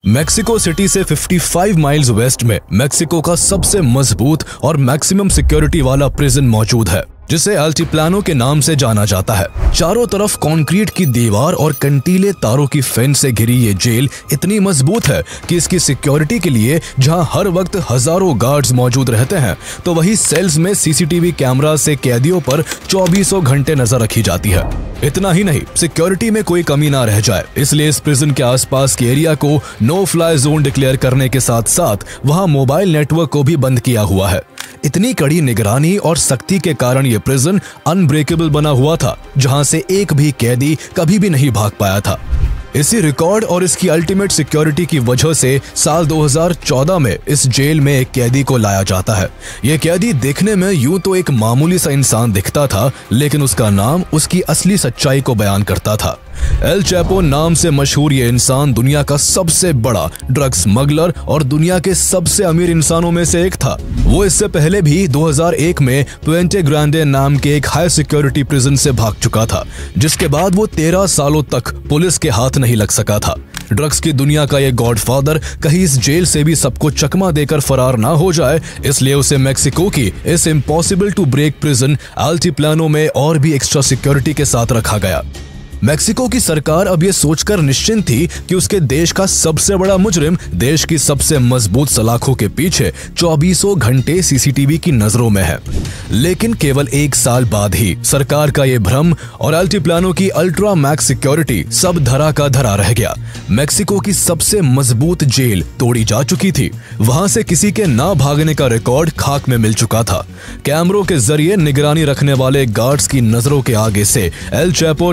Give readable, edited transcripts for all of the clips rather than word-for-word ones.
Mexico city से 55 miles waste में Mexico का सबसे मजबूत और मैक्सिमम सिक्योरिटी वाला प्रिजन मौजूद है, जिसे अल्टीप्लानो के नाम से जाना जाता है। चारों तरफ कंक्रीट की दीवार और कंटीले तारों की फेंस से घिरी ये जेल इतनी मजबूत है कि इसकी सिक्योरिटी के लिए जहां हर वक्त हजारों गार्ड्स मौजूद रहते हैं, तो वही सेल्स में सीसीटीवी कैमरा से कैदियों पर 24 घंटे नजर रखी जाती है। इतना ही नहीं, सिक्योरिटी में कोई कमी ना रह जाए, इसलिए इस प्रिजन के आसपास के एरिया को नो फ्लाई जोन डिक्लेयर करने के साथ साथ वहां मोबाइल नेटवर्क को भी बंद किया हुआ है। इतनी कड़ी निगरानी और सख्ती के कारण ये प्रिजन अनब्रेकेबल बना हुआ था, जहां से एक भी कैदी कभी भी नहीं भाग पाया था। इसी रिकॉर्ड और इसकी अल्टीमेट सिक्योरिटी की वजह से साल 2014 में इस जेल में एक कैदी को लाया जाता है। यह कैदी देखने में यूं तो एक मामूली सा इंसान दिखता था, लेकिन उसका नाम उसकी असली सच्चाई को बयान करता था। एल चैपो नाम से मशहूर ये इंसान दुनिया का सबसे बड़ा ड्रग स्मगलर और दुनिया के सबसे अमीर इंसानों में से एक था। वो इससे पहले भी 2001 में पुएंटे ग्रांडे नाम के एक हाई सिक्योरिटी प्रिजन से भाग चुका था, जिसके बाद वो 13 सालों तक पुलिस के हाथ नहीं लग सका था। ड्रग्स की दुनिया का ये गॉडफादर कहीं इस जेल से भी सबको चकमा देकर फरार ना हो जाए, इसलिए उसे मेक्सिको की इस इम्पॉसिबल टू ब्रेक प्रिजन अल्टीप्लानो में और भी एक्स्ट्रा सिक्योरिटी के साथ रखा गया। मेक्सिको की सरकार अब ये सोचकर निश्चिंत थी कि उसके देश का सबसे बड़ा मुजरिम देश की सबसे मजबूत सलाखों के पीछे 24 घंटे सीसीटीवी की नजरों में है। लेकिन केवल एक साल बाद ही सरकार का ये भ्रम और अल्टीप्लानो की अल्ट्रा मैक्स सिक्योरिटी सब धरा का धरा रह गया। मेक्सिको की सबसे मजबूत जेल तोड़ी जा चुकी थी। वहां से किसी के ना भागने का रिकॉर्ड खाक में मिल चुका था। कैमरों के जरिए निगरानी रखने वाले गार्ड्स की नजरों के आगे से एल चैपो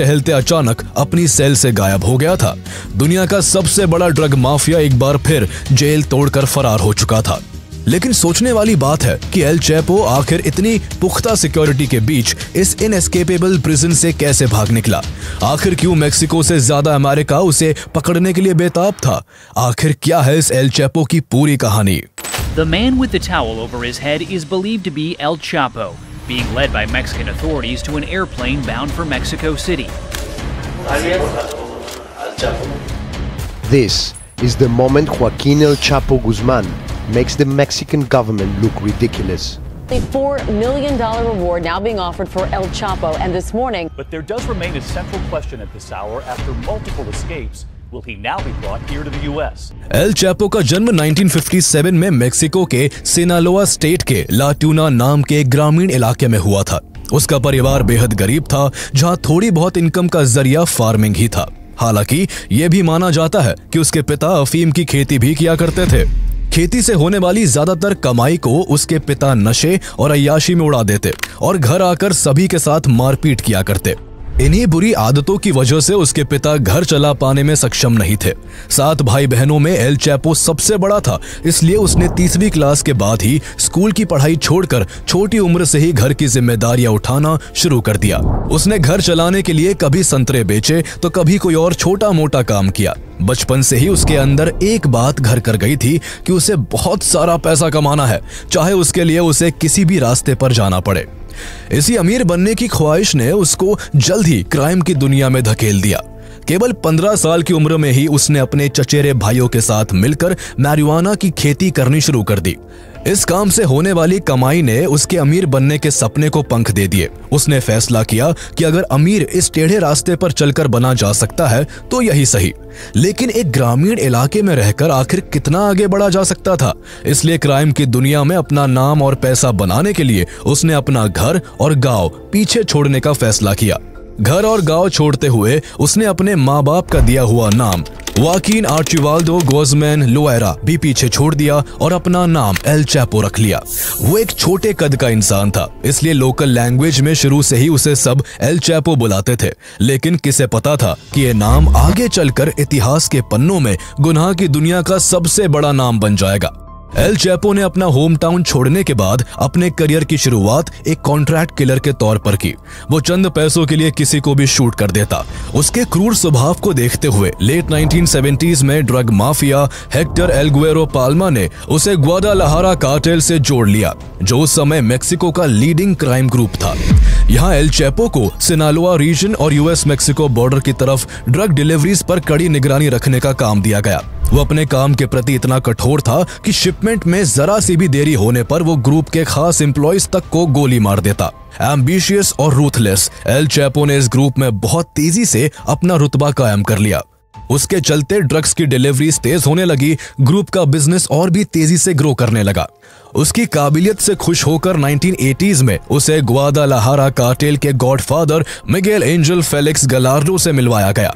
टहलते अचानक अपनी सेल से गायब हो गया था। दुनिया का सबसे बड़ा ड्रग माफिया एक बार फिर जेल तोड़कर फरार हो चुका था। लेकिन सोचने वाली बात है कि एल चैपो आखिर इतनी पुख्ता सिक्योरिटी के बीच इस इनएस्केपेबल प्रिजन से कैसे भाग निकला। आखिर क्यों मेक्सिको से ज्यादा अमेरिका उसे पकड़ने के लिए बेताब था। आखिर क्या है इस एल चैपो की पूरी कहानी। The man with the towel over his head is believed to be El Chapo, being led by Mexican authorities to an airplane bound for Mexico City. This is the moment Joaquin El Chapo Guzman makes the Mexican government look ridiculous. A $4 million reward now being offered for El Chapo, and this morning. But there does remain a central question at this hour after multiple escapes. Will he now be brought here to the US? L Chapo का जन्म 1957 में Mexico के Sinaloa state के ला tuna नाम के ग्रामीण इलाके में हुआ था। उसका परिवार बेहद गरीब था, जहां थोड़ी बहुत इनकम का जरिया फार्मिंग ही था। हालांकि यह भी माना जाता है कि उसके पिता अफीम की खेती भी किया करते थे। खेती से होने वाली ज्यादातर कमाई को उसके पिता नशे और अय्याशी में उड़ा देते और घर आकर सभी के साथ मारपीट किया करते। इन्हीं बुरी आदतों की वजह से उसके पिता घर चला पाने में सक्षम नहीं थे। 7 भाई बहनों में एल चैपो सबसे बड़ा था, इसलिए उसने 3वीं क्लास के बाद ही स्कूल की पढ़ाई छोड़कर छोटी उम्र से ही घर की जिम्मेदारियां उठाना शुरू कर दिया। उसने घर चलाने के लिए कभी संतरे बेचे तो कभी कोई और छोटा मोटा काम किया। बचपन से ही उसके अंदर एक बात घर कर गई थी कि उसे बहुत सारा पैसा कमाना है, चाहे उसके लिए उसे किसी भी रास्ते पर जाना पड़े। इसी अमीर बनने की ख्वाहिश ने उसको जल्द ही क्राइम की दुनिया में धकेल दिया। केवल 15 साल की उम्र में ही उसने अपने चचेरे भाइयों के साथ मिलकर मैरिजुआना की खेती करनी शुरू कर दी। इस काम से होने वाली कमाई ने उसके अमीर बनने के सपने को पंख दे दिए। उसने फैसला किया कि अगर अमीर इस टेढ़े रास्ते पर चलकर बना जा सकता है तो यही सही। लेकिन एक ग्रामीण इलाके में रहकर आखिर कितना आगे बढ़ा जा सकता था। इसलिए क्राइम की दुनिया में अपना नाम और पैसा बनाने के लिए उसने अपना घर और गांव पीछे छोड़ने का फैसला किया। घर और गांव छोड़ते हुए उसने अपने माँ बाप का दिया हुआ नाम वाकिन आर्चिवाल्डो गुज़मैन लोएरा भी पीछे छोड़ दिया और अपना नाम एल चैपो रख लिया। वो एक छोटे कद का इंसान था, इसलिए लोकल लैंग्वेज में शुरू से ही उसे सब एल चैपो बुलाते थे। लेकिन किसे पता था कि ये नाम आगे चलकर इतिहास के पन्नों में गुनाह की दुनिया का सबसे बड़ा नाम बन जाएगा। एल चैपो ने अपना होम टाउन छोड़ने के बाद अपने करियर की शुरुआत एक कॉन्ट्रैक्ट किलर के तौर पर की। वो चंद पैसों के लिए किसी को भी शूट कर देता। उसके क्रूर स्वभाव को देखते हुए लेट 1970s में ड्रग माफिया हेक्टर एल्गुएरो पाल्मा ने उसे ग्वादालाहारा कार्टेल से जोड़ लिया, जो उस समय मेक्सिको का लीडिंग क्राइम ग्रुप था। यहाँ एल चैपो को सिनालोआ रीजन और यूएस मेक्सिको बॉर्डर की तरफ ड्रग डिलीवरीज पर कड़ी निगरानी रखने का काम दिया गया। वो अपने काम के प्रति इतना कठोर था कि शिपमेंट में जरा सी भी देरी होने पर वो ग्रुप के खास एम्प्लॉयज तक को गोली मार देता। एम्बिशियस और रूथलेस, एल चैपो ने इस ग्रुप में बहुत तेजी से अपना रुतबा कायम कर लिया। उसके चलते ड्रग्स की डिलीवरीज तेज होने लगी, ग्रुप का बिजनेस और भी तेजी से ग्रो करने लगा। उसकी काबिलियत से खुश होकर 1980s में उसे ग्वादालाहारा कार्टेल के गॉडफादर मिगेल एंजल फेलिक्स गलार्डो से मिलवाया गया।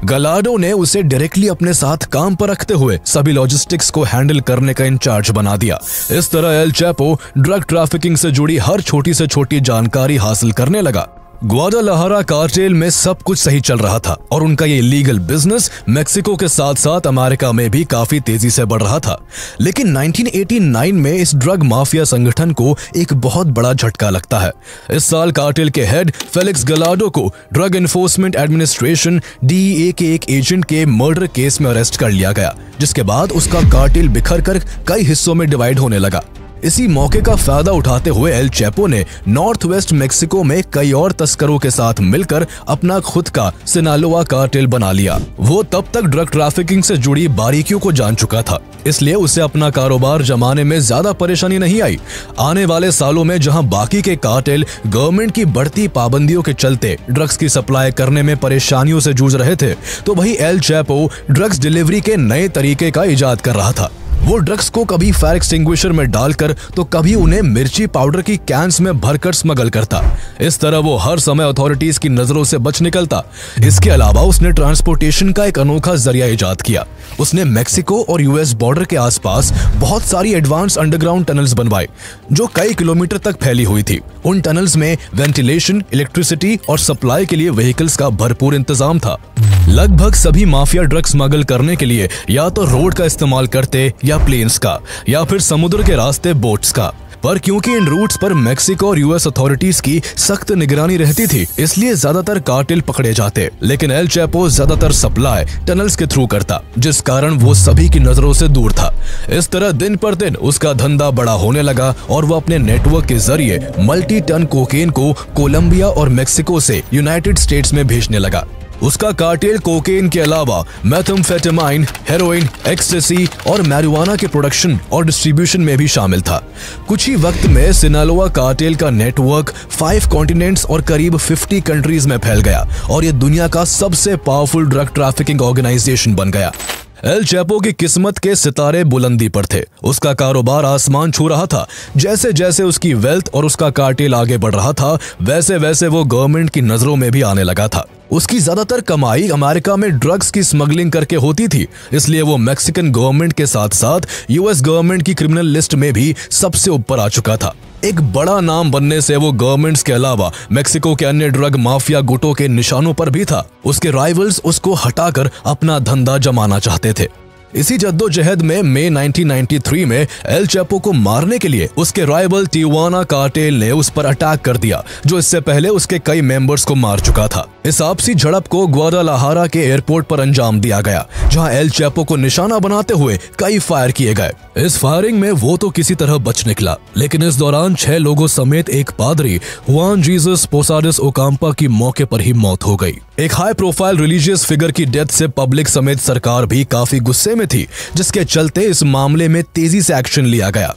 गलार्डो ने उसे डायरेक्टली अपने साथ काम पर रखते हुए सभी लॉजिस्टिक्स को हैंडल करने का इंचार्ज बना दिया। इस तरह एल चैपो ड्रग ट्रैफिकिंग से जुड़ी हर छोटी से छोटी जानकारी हासिल करने लगा। ग्वादालाहारा कार्टेल में सब कुछ सही चल रहा था और उनका ये इलीगल बिजनेस मेक्सिको के साथ साथ अमेरिका में भी काफी तेजी से बढ़ रहा था। लेकिन 1989 में इस ड्रग माफिया संगठन को एक बहुत बड़ा झटका लगता है। इस साल कार्टेल के हेड फेलिक्स गलार्डो को ड्रग एनफोर्समेंट एडमिनिस्ट्रेशन DEA के एक एजेंट के मर्डर केस में अरेस्ट कर लिया गया, जिसके बाद उसका कार्टेल बिखर कर कई हिस्सों में डिवाइड होने लगा। इसी मौके का फायदा उठाते हुए एल चैपो ने नॉर्थ वेस्ट मेक्सिको में कई और तस्करों के साथ मिलकर अपना खुद का सिनालोआ कार्टेल बना लिया। वो तब तक ड्रग ट्रैफिकिंग से जुड़ी बारीकियों को जान चुका था, इसलिए उसे अपना कारोबार जमाने में ज्यादा परेशानी नहीं आई। आने वाले सालों में जहां बाकी के कार्टेल गवर्नमेंट की बढ़ती पाबंदियों के चलते ड्रग्स की सप्लाई करने में परेशानियों से जूझ रहे थे, तो वही एल चैपो ड्रग्स डिलीवरी के नए तरीके का इजाद कर रहा था। वो ड्रग्स को कभी फायर एक्सटिंग्विशर में डालकर तो कभी उन्हें मिर्ची पाउडर की कैंस में भरकर स्मगल करता। इस तरह वो हर समय अथॉरिटीज की नजरों से बच निकलता। इसके अलावा उसने ट्रांसपोर्टेशन का एक अनोखा जरिया इजाद किया। उसने मेक्सिको और US बॉर्डर के आसपास बहुत सारी एडवांस अंडरग्राउंड टनल्स बनवाए जो कई किलोमीटर तक फैली हुई थी। उन टनल्स में वेंटिलेशन, इलेक्ट्रिसिटी और सप्लाई के लिए व्हीकल्स का भरपूर इंतजाम था। लगभग सभी माफिया ड्रग्स स्मगल करने के लिए या तो रोड का इस्तेमाल करते या प्लेन्स का, या फिर समुद्र के रास्ते बोट्स का। पर क्योंकि इन रूट्स पर मेक्सिको और US अथॉरिटीज की सख्त निगरानी रहती थी, इसलिए ज्यादातर कार्टेल पकड़े जाते। लेकिन एल चैपो ज्यादातर सप्लाई टनल्स के थ्रू करता, जिस कारण वो सभी की नजरों से दूर था। इस तरह दिन पर दिन उसका धंधा बड़ा होने लगा और वो अपने नेटवर्क के जरिए मल्टी टन कोकेन को कोलंबिया और मेक्सिको से यूनाइटेड स्टेट्स में भेजने लगा। उसका कार्टेल कोकेन के अलावा मेथाम्फेटामाइन, हेरोइन, एक्सटेसी और मैरिजुआना के प्रोडक्शन और डिस्ट्रीब्यूशन में भी शामिल था। कुछ ही वक्त में सिनालोआ कार्टेल का नेटवर्क 5 कॉन्टिनेंट्स और करीब 50 कंट्रीज में फैल गया और ये दुनिया का सबसे पावरफुल ड्रग ट्रैफिकिंग ऑर्गेनाइजेशन बन गया। एल चैपो की किस्मत के सितारे बुलंदी पर थे। उसका कारोबार आसमान छू रहा था। जैसे जैसे उसकी वेल्थ और उसका कार्टेल आगे बढ़ रहा था, वैसे वैसे वो गवर्नमेंट की नजरों में भी आने लगा था। उसकी ज्यादातर कमाई अमेरिका में ड्रग्स की स्मगलिंग करके होती थी, इसलिए वो मैक्सिकन गवर्नमेंट के साथ साथ US गवर्नमेंट की क्रिमिनल लिस्ट में भी सबसे ऊपर आ चुका था। एक बड़ा नाम बनने से वो गवर्नमेंट्स के अलावा मेक्सिको के अन्य ड्रग माफिया गुटों के निशानों पर भी था। उसके राइवल्स उसको हटाकर अपना धंधा जमाना चाहते थे। इसी जद्दोजहद में मई 1993 में एल चैपो को मारने के लिए उसके राइवल टिजुआना कार्टेल ने उस पर अटैक कर दिया, जो इससे पहले उसके कई मेंबर्स को मार चुका था। इस आपसी झड़प को ग्वादालाहारा के एयरपोर्ट पर अंजाम दिया गया, जहां एल चैपो को निशाना बनाते हुए कई फायर किए गए। इस फायरिंग में वो तो किसी तरह बच निकला, लेकिन इस दौरान 6 लोगों समेत एक पादरी हुआन जीसस पोसाडेस ओकाम्पा की मौके पर ही मौत हो गई। एक हाई प्रोफाइल रिलीजियस फिगर की डेथ से पब्लिक समेत सरकार भी काफी गुस्से में थी, जिसके चलते इस मामले में तेजी से एक्शन लिया गया।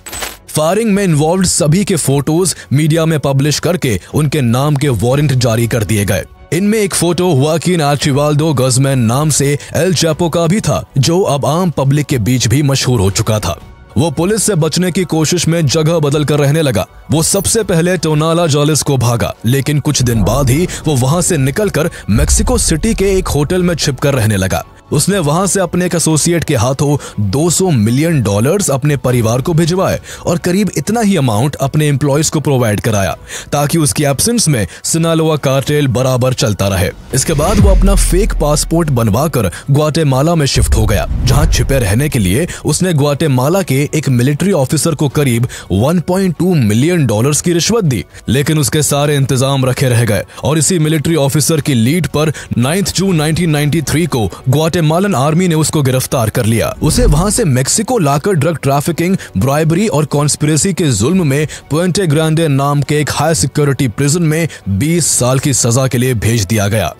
फायरिंग में इन्वॉल्व्ड सभी के फोटोज मीडिया में पब्लिश करके उनके नाम के वारंट जारी कर दिए गए। इनमें एक फोटो हुआकिन आर्चिबाल्डो गuzman नाम से एल चैपो का भी था, जो अब आम पब्लिक के बीच भी मशहूर हो चुका था। वो पुलिस से बचने की कोशिश में जगह बदल कर रहने लगा। वो सबसे पहले टोनाला जॉलिस को भागा, लेकिन कुछ दिन बाद ही वो वहां से निकलकर मेक्सिको सिटी के एक होटल में छिपकर रहने लगा। उसने वहां से अपने एक एसोसिएट के हाथों $200 मिलियन अपने परिवार को भिजवाए और करीब इतना ही अमाउंट अपने एम्प्लॉयज को प्रोवाइड कराया, ताकि उसकी एब्सेंस में सिनालोआ कार्टेल बराबर चलता रहे। इसके बाद वो अपना फेक पासपोर्ट बनवाकर ग्वाटेमाला में शिफ्ट हो गया, जहां छिपे रहने के लिए उसने ग्वाटेमाला के एक मिलिट्री ऑफिसर को करीब $1.2 मिलियन की रिश्वत दी। लेकिन उसके सारे इंतजाम रखे रह गए और इसी मिलिट्री ऑफिसर की लीड पर 9 जून 1993 को ग्वाटेमालन आर्मी ने उसको गिरफ्तार कर लिया। उसे वहां से मेक्सिको लाकर ड्रग ट्रैफिकिंग, ब्राइबरी और कॉन्स्पिरेसी के जुल्म में पुएंटे ग्रांडे नाम के एक हाई सिक्योरिटी प्रिजन में 20 साल की सजा के लिए भेज दिया गया।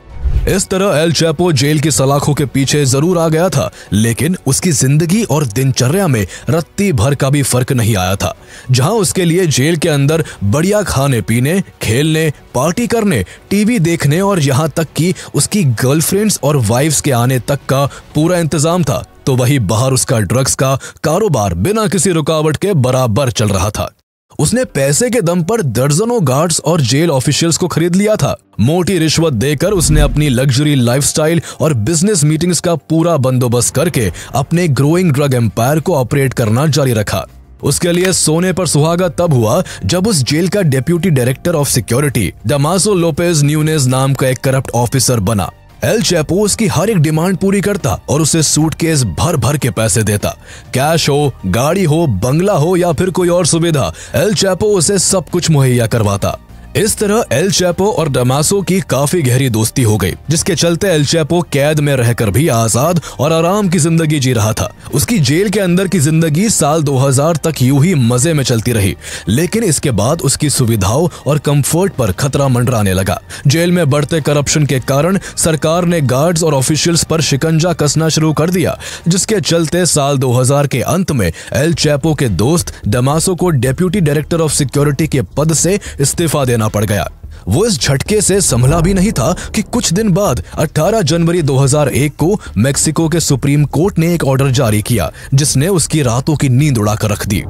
इस तरह एल चैपो जेल की सलाखों के पीछे जरूर आ गया था, लेकिन उसकी जिंदगी और दिनचर्या में रत्ती भर का भी फर्क नहीं आया था। जहां उसके लिए जेल के अंदर बढ़िया खाने पीने, खेलने, पार्टी करने, टीवी देखने और यहां तक कि उसकी गर्लफ्रेंड्स और वाइफ्स के आने तक का पूरा इंतजाम था, तो वही बाहर उसका ड्रग्स का कारोबार बिना किसी रुकावट के बराबर चल रहा था। उसने पैसे के दम पर दर्जनों गार्ड्स और जेल ऑफिशियल्स को खरीद लिया था। मोटी रिश्वत देकर उसने अपनी लग्जरी लाइफस्टाइल और बिजनेस मीटिंग्स का पूरा बंदोबस्त करके अपने ग्रोइंग ड्रग एम्पायर को ऑपरेट करना जारी रखा। उसके लिए सोने पर सुहागा तब हुआ जब उस जेल का deputy director of security Damaso Lopez Nunez नाम का एक करप्ट ऑफिसर बना। एल चैपो उसकी हर एक डिमांड पूरी करता और उसे सूटकेस भर भर के पैसे देता। कैश हो, गाड़ी हो, बंगला हो या फिर कोई और सुविधा, एल चैपो उसे सब कुछ मुहैया करवाता। इस तरह एल चैपो और डमासो की काफी गहरी दोस्ती हो गई, जिसके चलते एल चैपो कैद में रहकर भी आजाद और आराम की जिंदगी जी रहा था। उसकी जेल के अंदर की जिंदगी साल 2000 तक यूं ही मजे में चलती रही, लेकिन इसके बाद उसकी सुविधाओं और कंफर्ट पर खतरा मंडराने लगा। जेल में बढ़ते करप्शन के कारण सरकार ने गार्ड्स और ऑफिशियल्स पर शिकंजा कसना शुरू कर दिया, जिसके चलते साल 2000 के अंत में एल चैपो के दोस्त डमासो को डेप्यूटी डायरेक्टर ऑफ सिक्योरिटी के पद से इस्तीफा देना पड़ गया। वो इस झटके से संभला भी नहीं था कि कुछ दिन बाद 18 जनवरी 2001 को मेक्सिको के सुप्रीम कोर्ट ने एक ऑर्डर जारी किया, जिसने उसकी रातों की नींद उड़ाकर रख दी।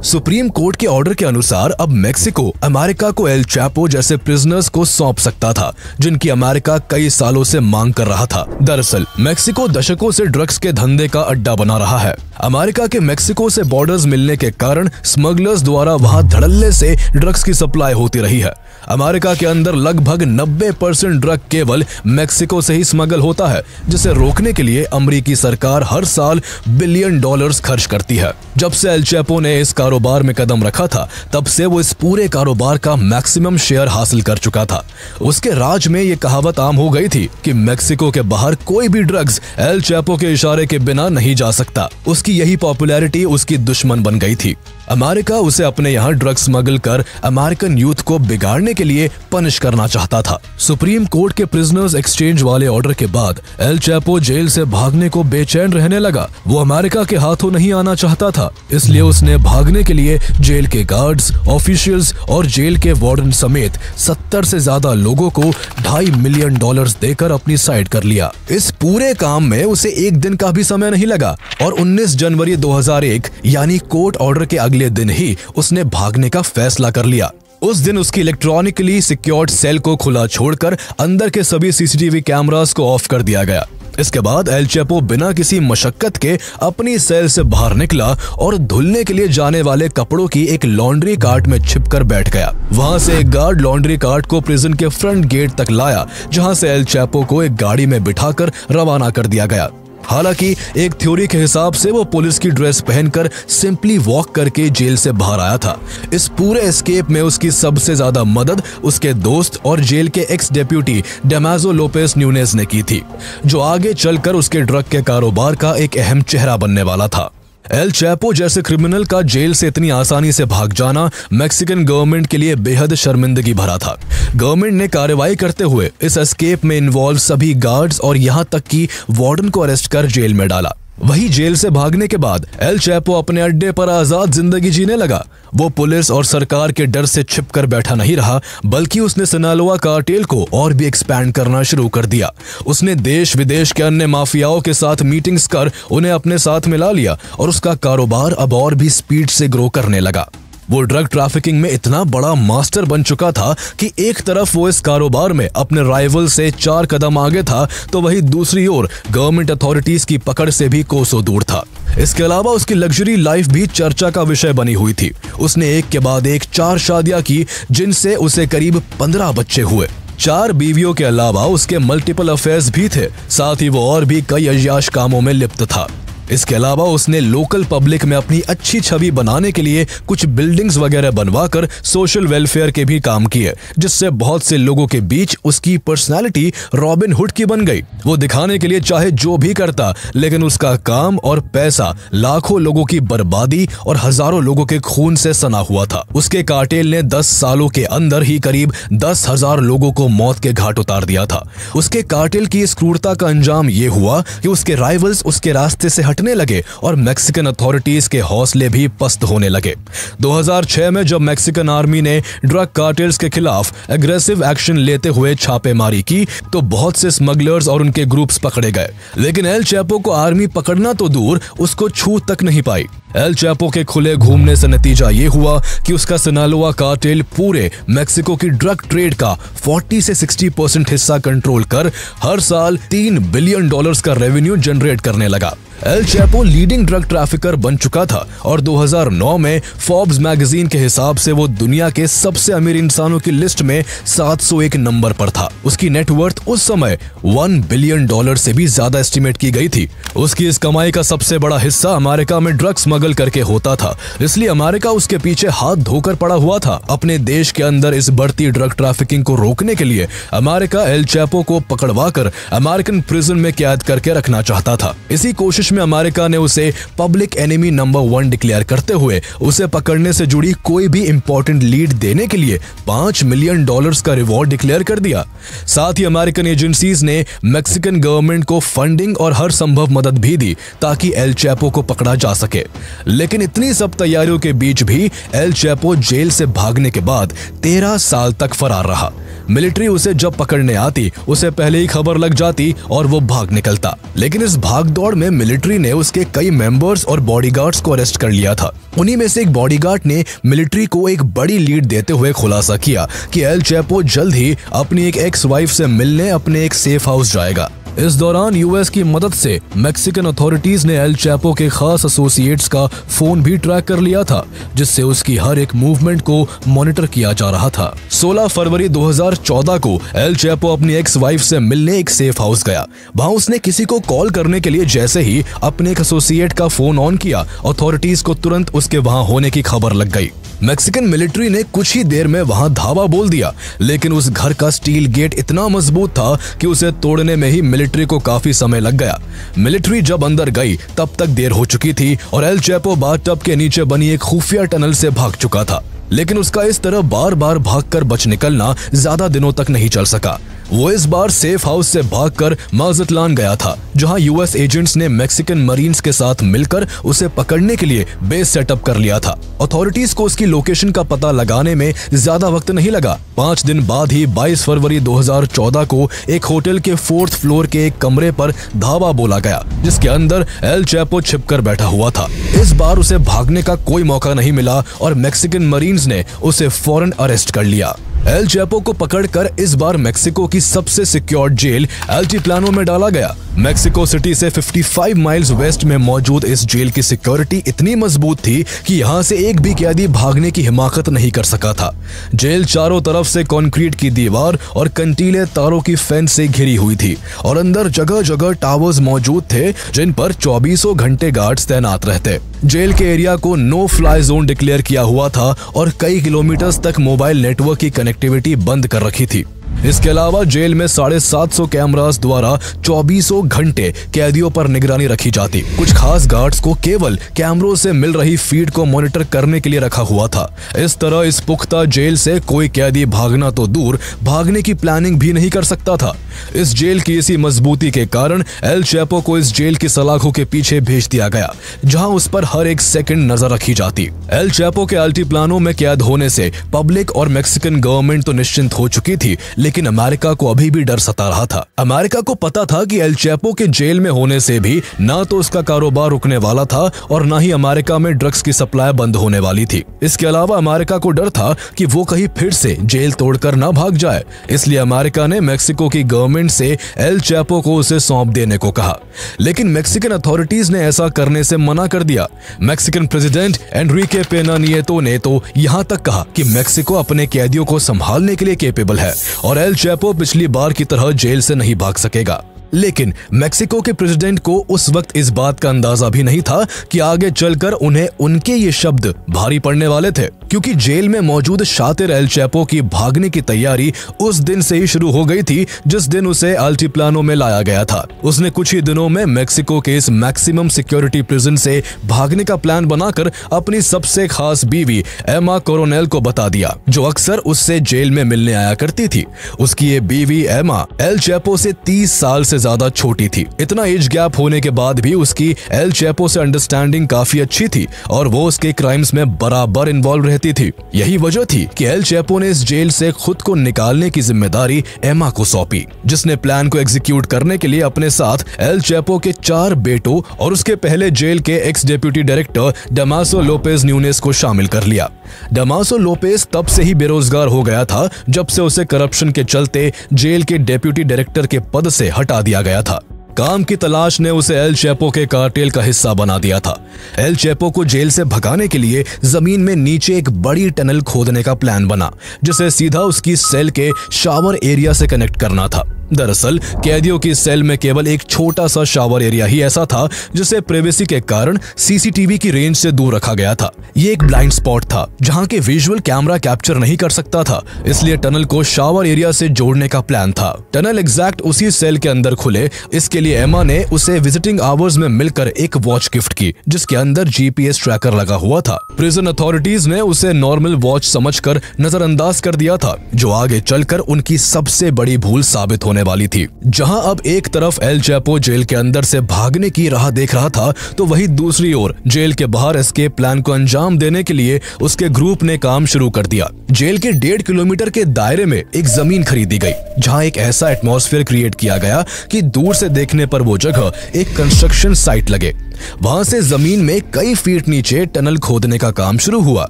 सुप्रीम कोर्ट के ऑर्डर के अनुसार अब मेक्सिको अमेरिका को एल चैपो जैसे प्रिजनर्स को सौंप सकता था, जिनकी अमेरिका कई सालों से मांग कर रहा था। दरअसल मेक्सिको दशकों से ड्रग्स के धंधे का अड्डा बना रहा है। अमेरिका के मेक्सिको से बॉर्डर्स मिलने के कारण स्मगलर्स द्वारा वहां धड़ल्ले से ड्रग्स की सप्लाई होती रही है। अमेरिका के अंदर लगभग 90% ड्रग केवल मेक्सिको से ही स्मगल होता है, जिसे रोकने के लिए अमेरिकी सरकार हर साल $बिलियन खर्च करती है। जब से एल चैपो ने इस कारोबार में कदम रखा था, तब से वो इस पूरे कारोबार का मैक्सिमम शेयर हासिल कर चुका था। उसके राज में ये कहावत आम हो गई थी कि मेक्सिको के बाहर कोई भी ड्रग्स एल चैपो के इशारे के बिना नहीं जा सकता। उसकी यही पॉपुलैरिटी उसकी दुश्मन बन गई थी। अमेरिका उसे अपने यहाँ ड्रग्स स्मगल कर अमेरिकन यूथ को बिगाड़ने के लिए पनिश करना चाहता था। सुप्रीम कोर्ट के प्रिजनर्स एक्सचेंज वाले ऑर्डर के बाद एल चैपो जेल से भागने को बेचैन रहने लगा। वो अमेरिका के हाथों नहीं आना चाहता था, इसलिए उसने भागने के लिए जेल के गार्ड्स, ऑफिशियल्स और जेल के वार्डन समेत 70 से ज्यादा लोगों को $2.5 मिलियन देकर अपनी साइड कर लिया। इस पूरे काम में उसे एक दिन का भी समय नहीं लगा और 19 जनवरी 2001 यानी कोर्ट ऑर्डर के अगले दिन ही उसने भागने का फैसला कर लिया। उस दिन उसकी इलेक्ट्रॉनिकली सिक्योर्ड सेल को खुला छोड़कर अंदर के सभी सीसीटीवी कैमरास को ऑफ कर दिया गया। इसके बाद एल चैपो बिना किसी मशक्कत के अपनी सेल से बाहर निकला और धुलने के लिए जाने वाले कपड़ों की एक लॉन्ड्री कार्ट में छिपकर बैठ गया। वहां से एक गार्ड लॉन्ड्री कार्ट को प्रिजन के फ्रंट गेट तक लाया, जहां से एल चैपो को एक गाड़ी में बिठाकर रवाना कर दिया गया। हालांकि एक थ्योरी के हिसाब से वो पुलिस की ड्रेस पहनकर सिंपली वॉक करके जेल से बाहर आया था। इस पूरे एस्केप में उसकी सबसे ज्यादा मदद उसके दोस्त और जेल के एक्स डेप्यूटी डमासो लोपेज न्यूनेज ने की थी, जो आगे चलकर उसके ड्रग के कारोबार का एक अहम चेहरा बनने वाला था। एल चैपो जैसे क्रिमिनल का जेल से इतनी आसानी से भाग जाना मैक्सिकन गवर्नमेंट के लिए बेहद शर्मिंदगी भरा था। गवर्नमेंट ने कार्रवाई करते हुए इस एस्केप में इन्वॉल्व सभी गार्ड्स और यहां तक कि वार्डन को अरेस्ट कर जेल में डाला। वही जेल से भागने के बाद एल चैपो अपने अड्डे पर आजाद जिंदगी जीने लगा। वो पुलिस और सरकार के डर से छिपकर बैठा नहीं रहा, बल्कि उसने सिनालोआ कार्टेल को और भी एक्सपैंड करना शुरू कर दिया। उसने देश विदेश के अन्य माफियाओं के साथ मीटिंग्स कर उन्हें अपने साथ मिला लिया और उसका कारोबार अब और भी स्पीड से ग्रो करने लगा। वो ड्रग ट्रैफिकिंग में इतना बड़ा मास्टर बन चुका था कि एक तरफ वो इस कारोबार में अपने राइवल से 4 कदम आगे था, तो वही दूसरी ओर गवर्नमेंट अथॉरिटीज की पकड़ से भी कोसों दूर था। इसके अलावा उसकी लग्जरी लाइफ भी चर्चा का विषय बनी हुई थी। उसने एक के बाद एक 4 शादियां की, जिनसे उसे करीब 15 बच्चे हुए। 4 बीवियों के अलावा उसके मल्टीपल अफेयर्स भी थे। साथ ही वो और भी कई अय्याश कामों में लिप्त था। इसके अलावा उसने लोकल पब्लिक में अपनी अच्छी छवि बनाने के लिए कुछ बिल्डिंग्स वगैरह बनवाकर सोशल वेलफेयर के भी काम किए, जिससे बहुत से लोगों के बीच उसकी पर्सनालिटी रॉबिन हुड की बन गई। वो दिखाने के लिए चाहे जो भी करता, लेकिन उसका काम और पैसा लाखों लोगों की बर्बादी और हजारों लोगों के खून से सना हुआ था। उसके कार्टेल ने 10 सालों के अंदर ही करीब 10,000 लोगों को मौत के घाट उतार दिया था। उसके कार्टेल की इस क्रूरता का अंजाम ये हुआ कि उसके राइवल्स उसके रास्ते से हटने लगे और मैक्सिकन अथॉरिटीज के हौसले भी पस्त होने लगे। 2006 में जब मैक्सिकन आर्मी ने ड्रग कार्टेल्स के खिलाफ एग्रेसिव एक्शन लेते हुए छापेमारी की तो बहुत से स्मगलर्स और उनके ग्रुप्स पकड़े गए, लेकिन एल चैपो को आर्मी पकड़ना तो दूर, उसको छू तक नहीं पाई। एल चैपो के खुले घूमने से नतीजा ये हुआ कि उसका सिनालोआ कार्टेल पूरे मैक्सिको की ड्रग ट्रेड का 40 से 60% हिस्सा कंट्रोल कर हर साल $3 बिलियन का रेवेन्यू जनरेट करने लगा। L Chapo leading drug trafficker बन चुका था और 2009 में फोर्ब्स मैगजीन के हिसाब से वो दुनिया के सबसे अमीर इंसानों की लिस्ट में 701 नंबर पर था। उसकी नेटवर्थ उस समय $1 बिलियन से भी ज्यादा एस्टिमेट की गई थी। उसकी इस कमाई का सबसे बड़ा हिस्सा अमेरिका में ड्रग स्मगल करके होता था, इसलिए अमेरिका उसके पीछे हाथ धोकर पड़ा हुआ था। अपने देश के अंदर इस बढ़ती ड्रग ट्रैफिकिंग को रोकने के लिए अमेरिका एल चैपो को पकड़वाकर अमेरिकन प्रिजन में कैद करके रखना चाहता था। इसी कोशिश में अमेरिका ने उसे पब्लिक एनिमी नंबर 1 डिक्लेयर करते हुए उसे पकड़ने से जुड़ी कोई भी इंपॉर्टेंट लीड देने के लिए $5 मिलियन का रिवॉर्ड डिक्लेयर कर दिया। साथ ही अमेरिकन एजेंसीज ने मैक्सिकन गवर्नमेंट को फंडिंग और हर संभव मदद भी दी ताकि एल चैपो को पकड़ा जा सके। लेकिन इतनी सब तैयारियों के बीच भी एल चैपो जेल से भागने के बाद 13 साल तक फरार रहा। मिलिट्री उसे जब पकड़ने आती उसे पहले ही खबर लग जाती और वो भाग निकलता, लेकिन इस भागदौड़ में मिलिट्री ने उसके कई मेंबर्स और बॉडीगार्ड्स को अरेस्ट कर लिया था। उन्हीं में से एक बॉडीगार्ड ने मिलिट्री को एक बड़ी लीड देते हुए खुलासा किया कि एल चैपो जल्द ही अपनी एक एक्स वाइफ से मिलने अपने एक सेफ हाउस जाएगा। इस दौरान यूएस की मदद से मैक्सिकन अथॉरिटीज ने एल चैपो के खास एसोसिएट्स का फोन भी ट्रैक कर लिया था, जिससे उसकी हर एक मूवमेंट को मॉनिटर किया जा रहा था। 16 फरवरी 2014 को एल चैपो अपनी एक्स वाइफ से मिलने एक सेफ हाउस गया। वहां उसने किसी को कॉल करने के लिए जैसे ही अपने एक एसोसिएट का फोन ऑन किया, अथॉरिटीज को तुरंत उसके वहां होने की खबर लग गई। मैक्सिकन मिलिट्री ने कुछ ही देर में वहां धावा बोल दिया, लेकिन उस घर का स्टील गेट इतना मजबूत था कि उसे तोड़ने में ही मिलिट्री को काफी समय लग गया। मिलिट्री जब अंदर गई तब तक देर हो चुकी थी और एल चैपो बाथटब के नीचे बनी एक खुफिया टनल से भाग चुका था, लेकिन उसका इस तरह बार बार भागकर बच निकलना ज्यादा दिनों तक नहीं चल सका। वो इस बार सेफ हाउस से भागकर माज़ात्लान गया था, जहां यूएस एजेंट्स ने मैक्सिकन मरीन्स के साथ मिलकर उसे पकड़ने के लिए बेस सेटअप कर लिया था। अथॉरिटीज को उसकी लोकेशन का पता लगाने में ज्यादा वक्त नहीं लगा। 5 दिन बाद ही 22 फरवरी 2014 को एक होटल के 4th फ्लोर के एक कमरे पर धावा बोला गया, जिसके अंदर एल चैपो छिपकर बैठा हुआ था। इस बार उसे भागने का कोई मौका नहीं मिला और मैक्सिकन मरीन्स ने उसे फौरन अरेस्ट कर लिया। एल चैपो को पकड़कर इस बार मेक्सिको की सबसे सिक्योर्ड जेल अल्टीप्लानो में डाला गया। मेक्सिको सिटी से 55 माइल्स वेस्ट में मौजूद इस जेल की सिक्योरिटी इतनी मजबूत थी कि यहाँ से एक भी कैदी भागने की हिमाकत नहीं कर सका था। जेल चारों तरफ से कंक्रीट की दीवार और कंटीले तारों की फेंस से घिरी हुई थी और अंदर जगह जगह टावर्स मौजूद थे, जिन पर 24 घंटे गार्ड्स तैनात रहते। जेल के एरिया को नो फ्लाई जोन डिक्लेयर किया हुआ था और कई किलोमीटर्स तक मोबाइल नेटवर्क की कनेक्टिविटी बंद कर रखी थी। इसके अलावा जेल में 750 कैमरास द्वारा 24 घंटे कैदियों पर निगरानी रखी जाती। कुछ खास गार्ड्स को केवल कैमरों से मिल रही फीड को मॉनिटर करने के लिए रखा हुआ था। इस तरह इस पुख्ता जेल से कोई कैदी भागना तो दूर, भागने की प्लानिंग भी नहीं कर सकता था। इस जेल की इसी मजबूती के कारण एल चैपो को इस जेल की सलाखों के पीछे भेज दिया गया, जहां उस पर हर एक सेकंड नजर रखी जाती। एल चैपो के अल्टीप्लानो में कैद होने से पब्लिक और मैक्सिकन गवर्नमेंट तो निश्चिंत हो चुकी थी, लेकिन अमेरिका को अभी भी डर सता रहा था। अमेरिका को पता था कि एल चैपो के जेल में होने से भी ना तो उसका कारोबार रुकने वाला था और ना ही अमेरिका में ड्रग्स की सप्लाई बंद होने वाली थी। इसके अलावा अमेरिका को डर था कि वो कहीं फिर से जेल तोड़कर ना भाग जाए, इसलिए अमेरिका ने मैक्सिको की गवर्नमेंट से एल चैपो को उसे सौंप देने को कहा, लेकिन मैक्सिकन अथॉरिटीज ने ऐसा करने से मना कर दिया। मैक्सिकन प्रेसिडेंट एनरिके पेना नियतो ने तो यहाँ तक कहा कि मैक्सिको अपने कैदियों को संभालने के लिए कैपेबल है और एल चैपो पिछली बार की तरह जेल से नहीं भाग सकेगा। लेकिन मेक्सिको के प्रेसिडेंट को उस वक्त इस बात का अंदाजा भी नहीं था कि आगे चलकर उन्हें उनके ये शब्द भारी पड़ने वाले थे, क्योंकि जेल में मौजूद शातिर एल चैपो की भागने की तैयारी उस दिन से ही शुरू हो गई थी जिस दिन उसे अल्टीप्लानो में लाया गया था। उसने कुछ ही दिनों में मेक्सिको के इस मैक्सिमम सिक्योरिटी प्रिजन से भागने का प्लान बनाकर अपनी सबसे खास बीवी एमा कोरोनेल को बता दिया, जो अक्सर उससे जेल में मिलने आया करती थी। उसकी ये बीवी एमा एल चैपो से 30 साल से ज्यादा छोटी थी। इतना एज गैप होने के बाद भी उसकी एल चैपो से अंडरस्टैंडिंग काफी अच्छी थी और वो उसके क्राइम्स में बराबर इन्वॉल्व रहती थी। यही वजह थी कि एल चैपो ने इस जेल से खुद को निकालने की जिम्मेदारी एमा को सौंपी, जिसने प्लान को एग्जीक्यूट करने के लिए अपने साथ एल चैपो के 4 बेटों और उसके पहले जेल के ex deputy director Damaso Lopez Nunez को शामिल कर लिया। डमासो लोपेज तब से ही बेरोजगार हो गया था जब से उसे करप्शन के चलते जेल के डेप्यूटी डायरेक्टर के पद से हटा दिया गया था। काम की तलाश ने उसे एल चैपो के कार्टेल का हिस्सा बना दिया था। एल चैपो को जेल से भगाने के लिए जमीन में नीचे एक बड़ी टनल खोदने का प्लान बना, जिसे सीधा उसकी सेल के शावर एरिया से कनेक्ट करना था। दरअसल कैदियों की सेल में केवल एक छोटा सा शावर एरिया ही ऐसा था जिसे प्राइवेसी के कारण सीसीटीवी की रेंज से दूर रखा गया था। ये एक ब्लाइंड स्पॉट था जहां के विजुअल कैमरा कैप्चर नहीं कर सकता था, इसलिए टनल को शावर एरिया से जोड़ने का प्लान था। टनल एग्जैक्ट उसी सेल के अंदर खुले, इसके लिए एमा ने उसे विजिटिंग आवर्स में मिलकर एक वॉच गिफ्ट की, जिसके अंदर जीपीएस ट्रैकर लगा हुआ था। प्रिजन अथॉरिटीज ने उसे नॉर्मल वॉच समझकर नजरअंदाज कर दिया था, जो आगे चलकर उनकी सबसे बड़ी भूल साबित होने वाली थी। जहां अब एक तरफ एल चैपो जेल के अंदर से भागने की राह देख रहा था, तो वहीं दूसरी ओर जेल के बाहर एस्केप प्लान को अंजाम देने के लिए उसके ग्रुप ने काम शुरू कर दिया। जेल के 1.5 किलोमीटर के दायरे में एक जमीन खरीदी गई, जहां एक ऐसा एटमॉस्फेयर क्रिएट किया गया कि दूर से देखने पर वो जगह एक कंस्ट्रक्शन साइट लगे। वहां से जमीन में कई फीट नीचे टनल खोदने का काम शुरू हुआ,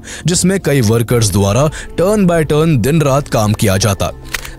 जिसमें कई वर्कर्स द्वारा टर्न बाय टर्न दिन रात काम किया जाता।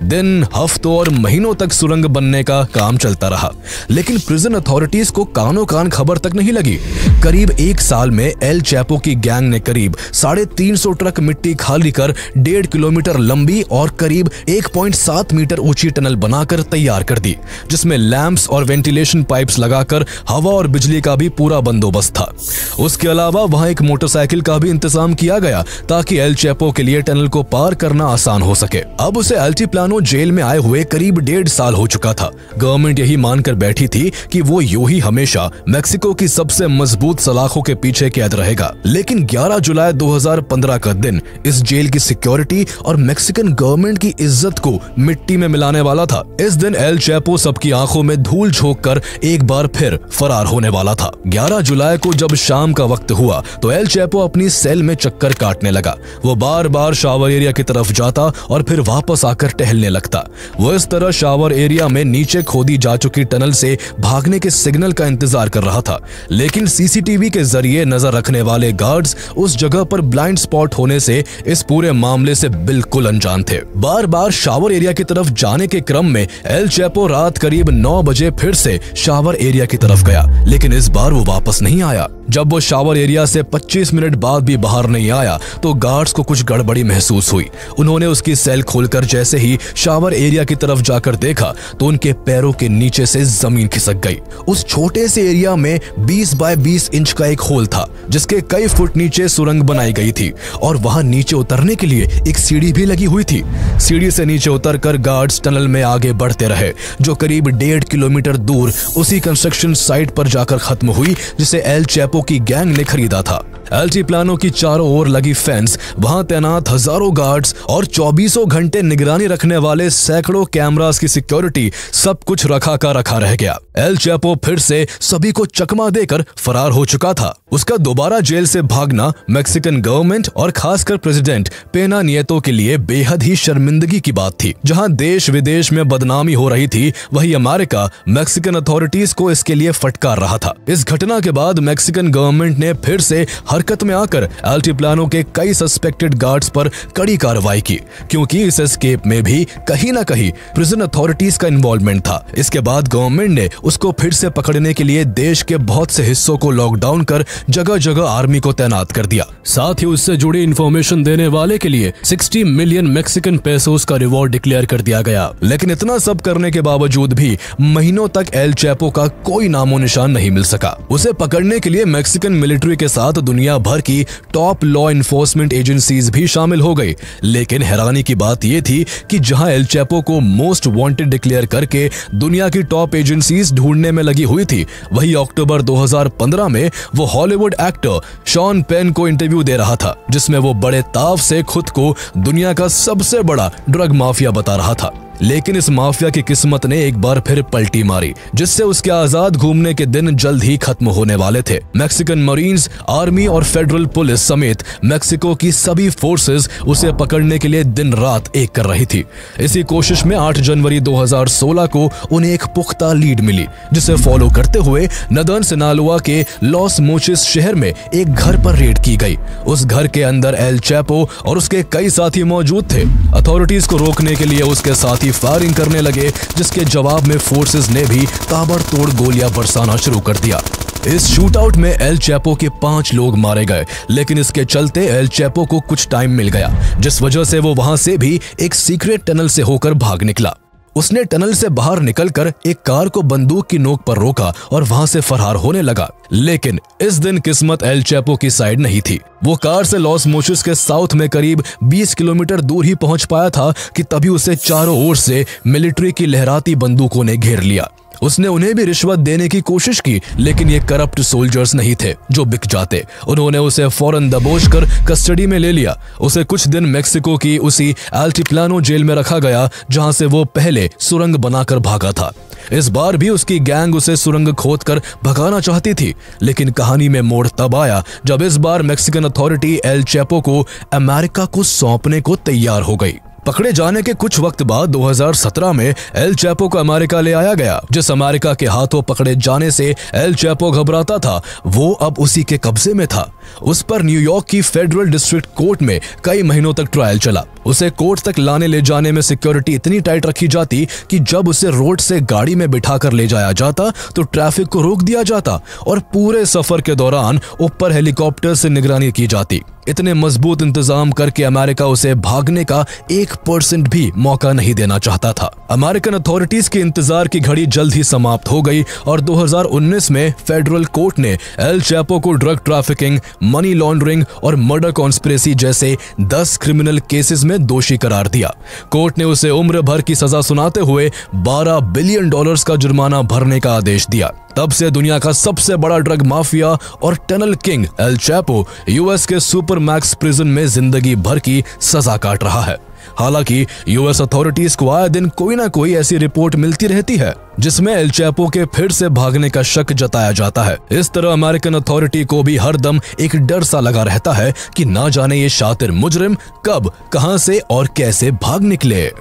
दिन, हफ्तों और महीनों तक सुरंग बनने का काम चलता रहा, लेकिन प्रिजन अथॉरिटीज को कानों कान खबर तक नहीं लगी। करीब 1 साल में एल चैपो की गैंग ने करीब 350 ट्रक मिट्टी खाली कर 1.5 किलोमीटर लंबी और करीब 1.7 मीटर ऊंची टनल बनाकर तैयार कर दी, जिसमें लैंप्स और वेंटिलेशन पाइप्स लगाकर हवा और बिजली का भी पूरा बंदोबस्त था। उसके अलावा वहां एक मोटरसाइकिल का भी इंतजाम किया गया ताकि एल चैपो के लिए टनल को पार करना आसान हो सके। अब उसे अल्टीप्लानो जेल में आए हुए करीब 1.5 साल हो चुका था। गवर्नमेंट यही मानकर बैठी थी कि वो यूं ही हमेशा मेक्सिको की सबसे मजबूत सलाखों के पीछे कैद रहेगा। लेकिन 11 जुलाई 2015 का दिन इस जेल की सिक्योरिटी और मेक्सिकन गवर्नमेंट की इज्जत को मिट्टी में मिलाने वाला था। इस दिन एल चैपो सबकी आंखों में धूल झोंक कर एक बार फिर फरार होने वाला था। 11 जुलाई को जब शाम का वक्त हुआ तो एल चैपो अपनी सेल में चक्कर काटने लगा। वो बार बार शावर एरिया की तरफ जाता और फिर वापस आकर टहलने लगता। वो इस तरह शावर एरिया में नीचे खोदी जा चुकी टनल से भागने के सिग्नल का इंतजार कर रहा था, लेकिन सीसीटीवी के जरिए नजर रखने वाले गार्ड्स उस जगह पर ब्लाइंड स्पॉट होने से इस पूरे मामले से बिल्कुल अनजान थे। बार बार शावर एरिया की तरफ जाने के क्रम में एल चैपो रात करीब 9 बजे फिर से शावर एरिया की तरफ गया, लेकिन इस बार वो वापस नहीं आया। जब वो शावर एरिया से 25 मिनट बाद भी बाहर नहीं आया तो गार्ड्स को कुछ गड़बड़ी महसूस हुई। उन्होंने उसकी सेल खोलकर जैसे ही शावर एरिया की तरफ जाकर देखा तो उनके पैरों के नीचे से जमीन खिसक गई। उस छोटे से एरिया में 20 बाय 20 इंच का एक होल था, जिसके कई फुट नीचे सुरंग बनाई गई थी और वहां नीचे उतरने के लिए एक सीढ़ी भी लगी हुई थी। सीढ़ी से नीचे उतरकर गार्ड्स टनल में आगे बढ़ते रहे, जो करीब 1.5 किलोमीटर दूर उसी कंस्ट्रक्शन साइट पर जाकर खत्म हुई जिसे एल चैपो की गैंग ने खरीदा था। अल्टीप्लानो की चारों ओर लगी फेंस, वहां तैनात हजारों गार्ड्स और 24 घंटे निगरानी रखने वाले सैकड़ों कैमरास की सिक्योरिटी, सब कुछ रखा का रखा रह गया। एल चैपो फिर से सभी को चकमा देकर फरार हो चुका था। उसका दोबारा जेल से भागना मेक्सिकन गवर्नमेंट और खासकर प्रेसिडेंट पेना नियतो के लिए बेहद ही शर्मिंदगी की बात थी। जहां देश विदेश में बदनामी हो रही थी, वही अमेरिका मेक्सिकन अथॉरिटीज को इसके लिए फटकार रहा था। इस घटना के बाद मेक्सिकन गवर्नमेंट ने फिर से हर हरकत में आकर अल्टीप्लानो के कई सस्पेक्टेड गार्ड्स पर कड़ी कार्रवाई की, क्योंकि इस एस्केप में भी कहीं ना कहीं प्रिजन अथॉरिटीज का इन्वॉल्वमेंट था। इसके बाद गवर्नमेंट ने उसको फिर से पकड़ने के लिए देश के बहुत से हिस्सों को लॉकडाउन कर जगह जगह आर्मी को तैनात कर दिया। साथ ही उससे जुड़ी इंफॉर्मेशन देने वाले के लिए 60 मिलियन मैक्सिकन पेसोस का रिवॉर्ड डिक्लेयर कर दिया गया। लेकिन इतना सब करने के बावजूद भी महीनों तक एल चैपो का कोई नामो निशान नहीं मिल सका। उसे पकड़ने के लिए मैक्सिकन मिलिट्री के साथ दुनिया भर की टॉप लॉ इन्फोर्समेंट एजेंसीज भी शामिल हो गई। लेकिन हैरानी की बात यह थी कि जहां एल चैपो को मोस्ट वांटेड डिक्लेयर करके दुनिया की टॉप एजेंसीज ढूंढने में लगी हुई थी, वही अक्टूबर 2015 में वो हॉलीवुड एक्टर शॉन पेन को इंटरव्यू दे रहा था, जिसमें वो बड़े ताव से खुद को दुनिया का सबसे बड़ा ड्रग माफिया बता रहा था। लेकिन इस माफिया की किस्मत ने एक बार फिर पलटी मारी, जिससे उसके आजाद घूमने के दिन जल्द ही खत्म होने वाले थे। मैक्सिकन मरीन्स, आर्मी और फेडरल पुलिस समेत मैक्सिको की सभी फोर्सेस उसे पकड़ने के लिए दिन रात एक कर रही थी। इसी कोशिश में 8 जनवरी 2016 को उन्हें एक पुख्ता लीड मिली, जिसे फॉलो करते हुए नदन सिनालोआ के लॉस मोचिस शहर में एक घर पर रेड की गई। उस घर के अंदर एल चैपो और उसके कई साथी मौजूद थे। अथॉरिटीज को रोकने के लिए उसके साथी फायरिंग करने लगे, जिसके जवाब में फोर्सेस ने भी ताबड़तोड़ गोलियां बरसाना शुरू कर दिया। इस शूटआउट में एल चैपो के 5 लोग मारे गए, लेकिन इसके चलते एल चैपो को कुछ टाइम मिल गया, जिस वजह से वो वहां से भी एक सीक्रेट टनल से होकर भाग निकला। उसने टनल से बाहर निकलकर एक कार को बंदूक की नोक पर रोका और वहां से फरार होने लगा। लेकिन इस दिन किस्मत एल चैपो की साइड नहीं थी। वो कार से लॉस मोचिस के साउथ में करीब 20 किलोमीटर दूर ही पहुंच पाया था कि तभी उसे चारों ओर से मिलिट्री की लहराती बंदूकों ने घेर लिया। उसने उन्हें भी रिश्वत देने की कोशिश की, लेकिन ये करप्ट सोल्जर्स नहीं थे जो बिक जाते। उन्होंने उसे फौरन दबोचकर कस्टडी में ले लिया। उसे कुछ दिन मेक्सिको की उसी अल्टीप्लानो जेल में रखा गया, जहां से वो पहले सुरंग बनाकर भागा था। इस बार भी उसकी गैंग उसे सुरंग खोदकर भगाना चाहती थी, लेकिन कहानी में मोड़ तब आया जब इस बार मैक्सिकन अथॉरिटी एल चैपो को अमेरिका को सौंपने को तैयार हो गई। पकड़े जाने के कुछ वक्त बाद 2017 में एल चैपो को अमेरिका ले आया गया। जिस अमेरिका के हाथों पकड़े जाने से एल चैपो घबराता था, वो अब उसी के कब्जे में था। उस पर न्यूयॉर्क की फेडरल डिस्ट्रिक्ट कोर्ट में कई महीनों तक ट्रायल चला। उसे कोर्ट तक लाने ले जाने में सिक्योरिटी इतनी टाइट रखी जाती कि जब उसे रोड से गाड़ी में बिठाकर ले जाया जाता तो ट्रैफिक को रोक दिया जाता और पूरे सफर के दौरान ऊपर हेलीकॉप्टर से निगरानी की जाती। इतने मजबूत इंतजाम करके अमेरिका उसे भागने का 1% भी मौका नहीं देना चाहता था। अमेरिकन अथॉरिटीज के इंतजार की घड़ी जल्द ही समाप्त हो गई और 2019 में फेडरल कोर्ट ने एल चैपो को ड्रग ट्रैफिकिंग, मनी लॉन्ड्रिंग और मर्डर कॉन्स्पिरेसी जैसे 10 क्रिमिनल केसेस में दोषी करार दिया। कोर्ट ने उसे उम्र भर की सजा सुनाते हुए $12 बिलियन का जुर्माना भरने का आदेश दिया। तब से दुनिया का सबसे बड़ा ड्रग माफिया और tunnel king L Chapo US के सुपर मैक्स प्रिजन में जिंदगी भर की सजा काट रहा है। हालांकि यूएस अथॉरिटीज को आए दिन कोई ना कोई ऐसी रिपोर्ट मिलती रहती है जिसमें एल चैपो के फिर से भागने का शक जताया जाता है। इस तरह अमेरिकन अथॉरिटी को भी हरदम एक डर सा लगा रहता है कि ना जाने ये शातिर मुजरिम कब, कहां से और कैसे भाग निकले।